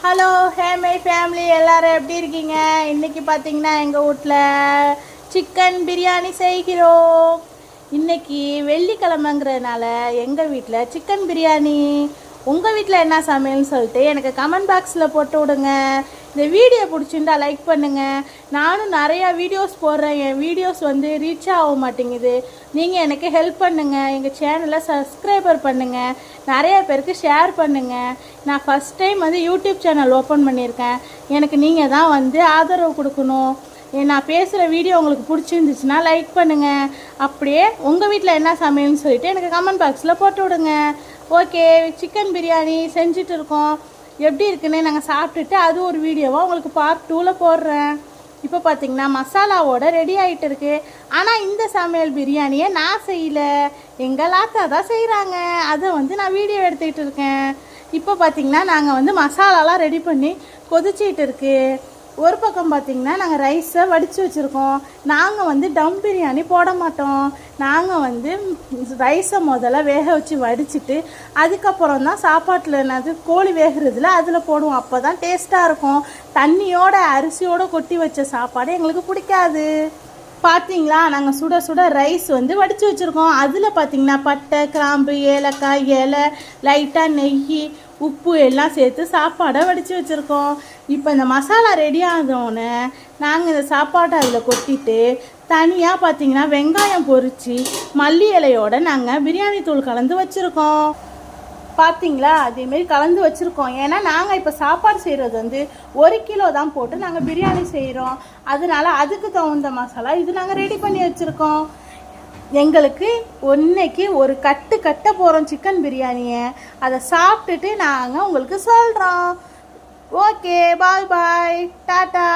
Hello my family எல்லாரும் எப்படி இருக்கீங்க? இன்றைக்கி பார்த்தீங்கன்னா எங்கள் வீட்டில் சிக்கன் பிரியாணி செய்கிறோம். இன்றைக்கி வெள்ளிக்கிழமைங்கிறதுனால எங்கள் வீட்டில் சிக்கன் பிரியாணி. உங்கள் வீட்டில் என்ன சமையல்னு சொல்லிட்டு எனக்கு கமெண்ட் பாக்ஸில் போட்டு விடுங்க. இந்த வீடியோ பிடிச்சிருந்தா லைக் பண்ணுங்கள். நானும் நிறையா வீடியோஸ் போடுறேன், என் வீடியோஸ் ரீச் ஆக மாட்டேங்குது. நீங்கள் எனக்கு ஹெல்ப் பண்ணுங்கள், எங்கள் சேனலை சப்ஸ்கிரைபர் பண்ணுங்கள், நிறைய பேருக்கு ஷேர் பண்ணுங்கள். நான் first time YouTube channel open பண்ணியிருக்கேன். எனக்கு நீங்கள் தான் ஆதரவு கொடுக்கணும். நான் பேசுகிற வீடியோ உங்களுக்கு பிடிச்சிருந்துச்சுன்னா லைக் பண்ணுங்கள். அப்படியே உங்கள் வீட்டில் என்ன சமையல்னு சொல்லிட்டு எனக்கு கமெண்ட் பாக்ஸில் போட்டு விடுங்க. ஓகே, சிக்கன் பிரியாணி செஞ்சுட்டு இருக்கோம். எப்படி இருக்குன்னு நாங்கள் சாப்பிட்டுட்டு அது ஒரு வீடியோவாக உங்களுக்கு பார்ட் 2ல் போடுறேன். இப்போ பார்த்தீங்கன்னா மசாலாவோட ரெடி ஆகிட்டு இருக்கு. ஆனால் இந்த சமையல் பிரியாணியை நான் செய்யலை, எங்கள் லாத்தா தான் செய்கிறாங்க. அதை நான் வீடியோ எடுத்துக்கிட்டு இருக்கேன். இப்போ பார்த்தீங்கன்னா நாங்கள் மசாலாலாம் ரெடி பண்ணி கொதிச்சிட்டு இருக்கு. ஒரு பக்கம் பார்த்திங்கன்னா நாங்கள் ரைஸை வடித்து வச்சுருக்கோம். நாங்கள் டம் பிரியாணி போட மாட்டோம். நாங்கள் ரைஸை முதல்ல வேக வச்சு வடிச்சிட்டு அதுக்கப்புறம் தான் சாப்பாட்டில் கோழி வேகிறதுல அதில் போடுவோம். அப்போ தான் டேஸ்ட்டாக இருக்கும். தண்ணியோட அரிசியோடு கொட்டி வச்ச சாப்பாடு எங்களுக்கு பிடிக்காது. பார்த்தீங்களா, நாங்கள் சுட சுட ரைஸ் வடித்து வச்சுருக்கோம். அதில் பார்த்திங்கன்னா பட்டை, கிராம்பு, ஏலக்காய், இலை, லைட்டாக நெய், உப்பு எல்லாம் சேர்த்து சாப்பாடை வடித்து வச்சுருக்கோம். இப்போ இந்த மசாலா ரெடி ஆனோடனே நாங்கள் இந்த சாப்பாட்டை அதில் கொட்டிட்டு தனியாக பார்த்திங்கன்னா வெங்காயம் பொரித்து மல்லி இலையோடு நாங்கள் பிரியாணி தூள் கலந்து வச்சுருக்கோம். பார்த்தீங்களா, அதேமாரி கலந்து வச்சுருக்கோம். ஏன்னா நாங்கள் இப்போ சாப்பாடு செய்கிறது 1 கிலோ தான் போட்டு நாங்கள் பிரியாணி செய்கிறோம். அதனால் அதுக்கு தகுந்த மசாலா இது நாங்கள் ரெடி பண்ணி வச்சுருக்கோம். எங்களுக்கு இன்னைக்கு ஒரு கட்ட போகிறோம் சிக்கன் பிரியாணியை. அதை சாப்பிட்டுட்டு நாங்கள் உங்களுக்கு சொல்கிறோம். ஓகே, பாய் பாய், டாட்டா.